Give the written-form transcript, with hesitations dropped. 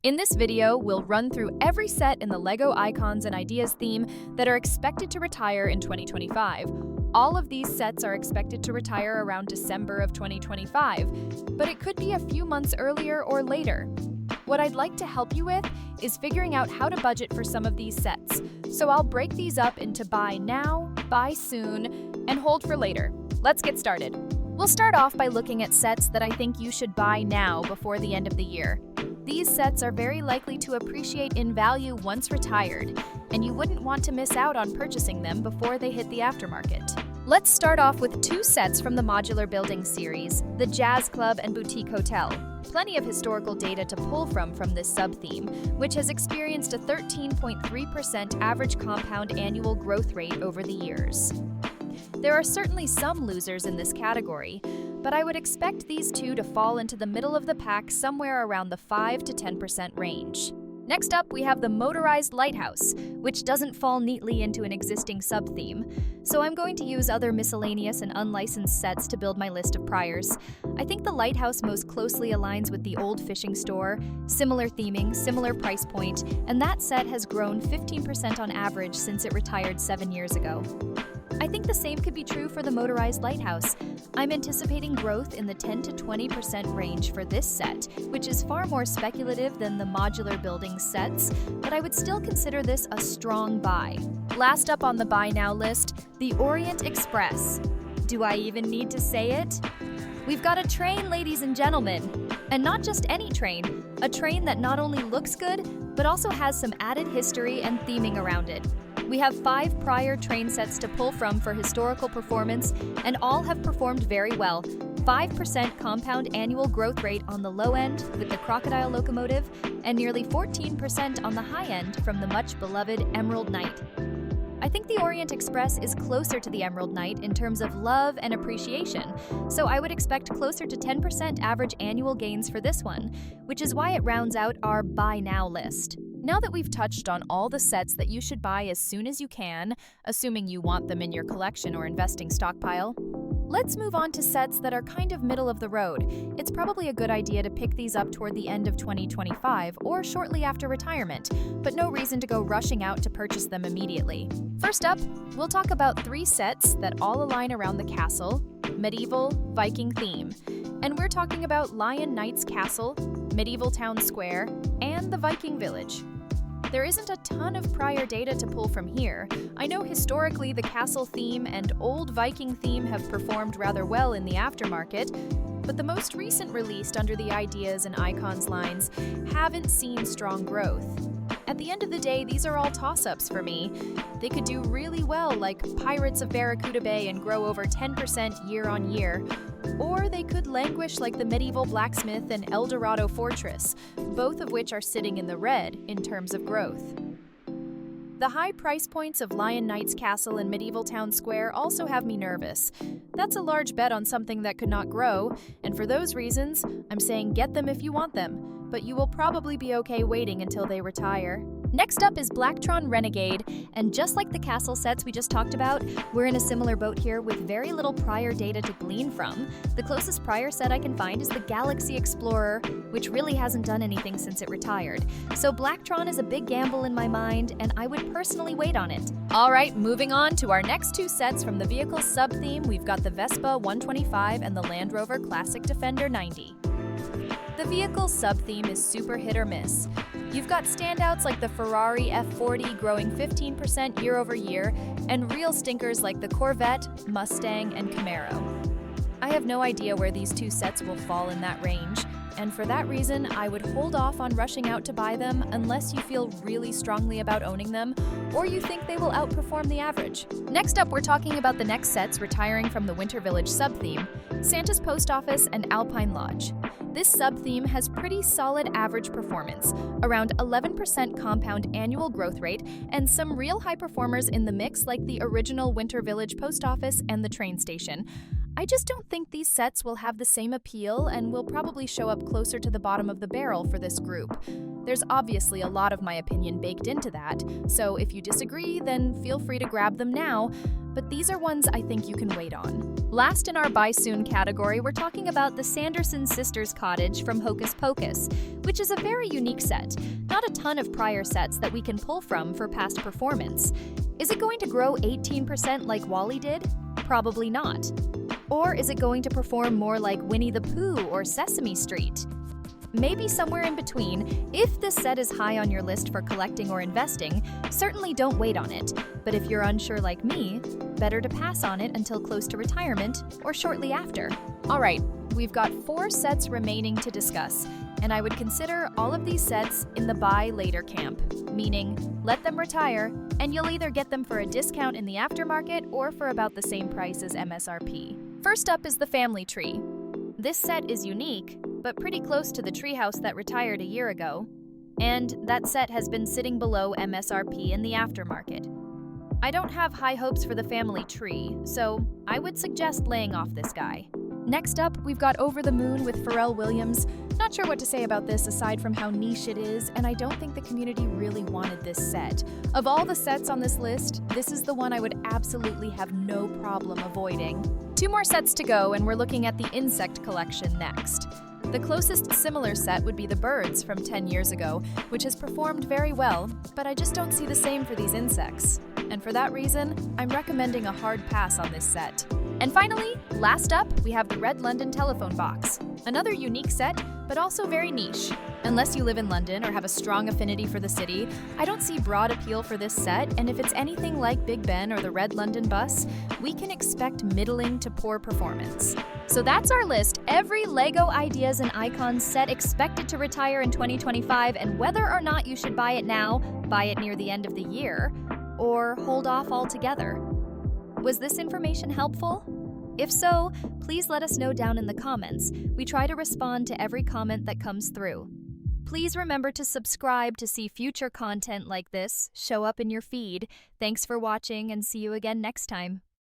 In this video, we'll run through every set in the LEGO Icons and Ideas theme that are expected to retire in 2025. All of these sets are expected to retire around December of 2025, but it could be a few months earlier or later. What I'd like to help you with is figuring out how to budget for some of these sets, so I'll break these up into buy now, buy soon, and hold for later. Let's get started. We'll start off by looking at sets that I think you should buy now before the end of the year. These sets are very likely to appreciate in value once retired, and you wouldn't want to miss out on purchasing them before they hit the aftermarket. Let's start off with two sets from the Modular Building series, the Jazz Club and Boutique Hotel. Plenty of historical data to pull from this sub-theme, which has experienced a 13.3% average compound annual growth rate over the years. There are certainly some losers in this category, but I would expect these two to fall into the middle of the pack somewhere around the 5 to 10% range. Next up, we have the Motorized Lighthouse, which doesn't fall neatly into an existing sub-theme, so I'm going to use other miscellaneous and unlicensed sets to build my list of priors. I think the Lighthouse most closely aligns with the old fishing store, similar theming, similar price point, and that set has grown 15% on average since it retired 7 years ago. I think the same could be true for the Motorized Lighthouse. I'm anticipating growth in the 10 to 20% range for this set, which is far more speculative than the Modular Building sets, but I would still consider this a strong buy. Last up on the buy now list, the Orient Express. Do I even need to say it? We've got a train, ladies and gentlemen. And not just any train, a train that not only looks good, but also has some added history and theming around it. We have 5 prior train sets to pull from for historical performance, and all have performed very well. 5% compound annual growth rate on the low end with the Crocodile locomotive, and nearly 14% on the high end from the much beloved Emerald Knight. I think the Orient Express is closer to the Emerald Knight in terms of love and appreciation, so I would expect closer to 10% average annual gains for this one, which is why it rounds out our buy now list. Now that we've touched on all the sets that you should buy as soon as you can, assuming you want them in your collection or investing stockpile, let's move on to sets that are kind of middle of the road. It's probably a good idea to pick these up toward the end of 2025 or shortly after retirement, but no reason to go rushing out to purchase them immediately. First up, we'll talk about 3 sets that all align around the castle, medieval, Viking theme. And we're talking about Lion Knight's Castle, Medieval Town Square, and the Viking Village. There isn't a ton of prior data to pull from here. I know historically the castle theme and old Viking theme have performed rather well in the aftermarket, but the most recent released under the Ideas and Icons lines haven't seen strong growth. At the end of the day, these are all toss-ups for me. They could do really well like Pirates of Barracuda Bay and grow over 10% year on year, or they could languish like the Medieval Blacksmith and Eldorado Fortress, both of which are sitting in the red in terms of growth. The high price points of Lion Knight's Castle and Medieval Town Square also have me nervous. That's a large bet on something that could not grow, and for those reasons, I'm saying get them if you want them, but you will probably be okay waiting until they retire. Next up is Blacktron Renegade, and just like the castle sets we just talked about, we're in a similar boat here with very little prior data to glean from. The closest prior set I can find is the Galaxy Explorer, which really hasn't done anything since it retired. So Blacktron is a big gamble in my mind, and I would personally wait on it. Alright, moving on to our next 2 sets from the vehicle sub-theme, we've got the Vespa 125 and the Land Rover Classic Defender 90. The vehicle sub-theme is super hit or miss. You've got standouts like the Ferrari F40 growing 15% year over year, and real stinkers like the Corvette, Mustang, and Camaro. I have no idea where these 2 sets will fall in that range, and for that reason, I would hold off on rushing out to buy them unless you feel really strongly about owning them, or you think they will outperform the average. Next up, we're talking about the next sets retiring from the Winter Village sub-theme, Santa's Post Office and Alpine Lodge. This sub-theme has pretty solid average performance, around 11% compound annual growth rate, and some real high performers in the mix like the original Winter Village Post Office and the train station. I just don't think these sets will have the same appeal and will probably show up closer to the bottom of the barrel for this group. There's obviously a lot of my opinion baked into that, so if you disagree, then feel free to grab them now, but these are ones I think you can wait on. Last in our Buy Soon category, we're talking about the Sanderson Sisters Cottage from Hocus Pocus, which is a very unique set. Not a ton of prior sets that we can pull from for past performance. Is it going to grow 18% like WALL-E did? Probably not. Or is it going to perform more like Winnie the Pooh or Sesame Street? Maybe somewhere in between. If this set is high on your list for collecting or investing, certainly don't wait on it. But if you're unsure like me, better to pass on it until close to retirement or shortly after. All right, we've got 4 sets remaining to discuss, and I would consider all of these sets in the buy later camp, meaning let them retire, and you'll either get them for a discount in the aftermarket or for about the same price as MSRP. First up is the Family Tree. This set is unique, but pretty close to the treehouse that retired a year ago, and that set has been sitting below MSRP in the aftermarket. I don't have high hopes for the Family Tree, so I would suggest laying off this guy. Next up, we've got Over the Moon with Pharrell Williams. Not sure what to say about this aside from how niche it is, and I don't think the community really wanted this set. Of all the sets on this list, this is the one I would absolutely have no problem avoiding. 2 more sets to go, and we're looking at the Insect Collection next. The closest similar set would be the Birds from 10 years ago, which has performed very well, but I just don't see the same for these insects. And for that reason, I'm recommending a hard pass on this set. And finally, last up, we have the Red London Telephone Box. Another unique set, but also very niche. Unless you live in London or have a strong affinity for the city, I don't see broad appeal for this set, and if it's anything like Big Ben or the Red London Bus, we can expect middling to poor performance. So that's our list. Every LEGO Ideas and Icons set expected to retire in 2025, and whether or not you should buy it now, buy it near the end of the year, or hold off altogether. Was this information helpful? If so, please let us know down in the comments. We try to respond to every comment that comes through. Please remember to subscribe to see future content like this show up in your feed. Thanks for watching, and see you again next time.